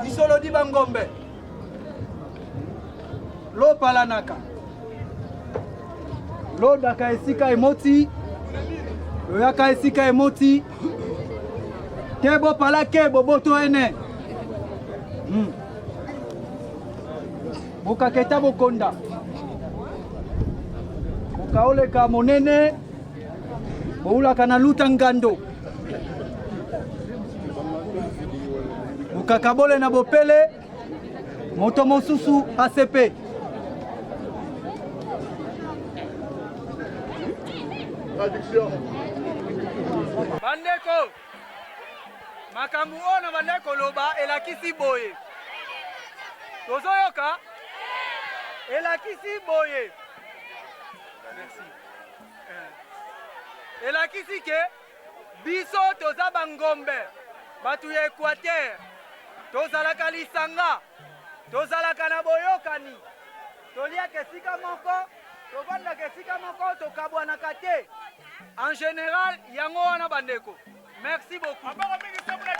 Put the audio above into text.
Isolo di Bangombe. Lo palanaka. Lo daka esika emoti. Lo yaka esika emoti. Kebo pala kebo boto ene. Boka keta bokonda. Boka ole ka monene. Boula kana luta ngando. Boka kabole na bopele. Moto mosusu ACP. Bandeko. Makambu ona bandeko loba elakisi boye. Tozoyoka? Elakisi boye. Merci. Elakisi ke biso toza Bangombe. Batu ya Equateur. Tozalaka lisanga. Tozalaka na boyokani. Toliaka esika moko. Tovandaka esika moko tokabwanaka te. En général, yango wana bandeko. Merci beaucoup.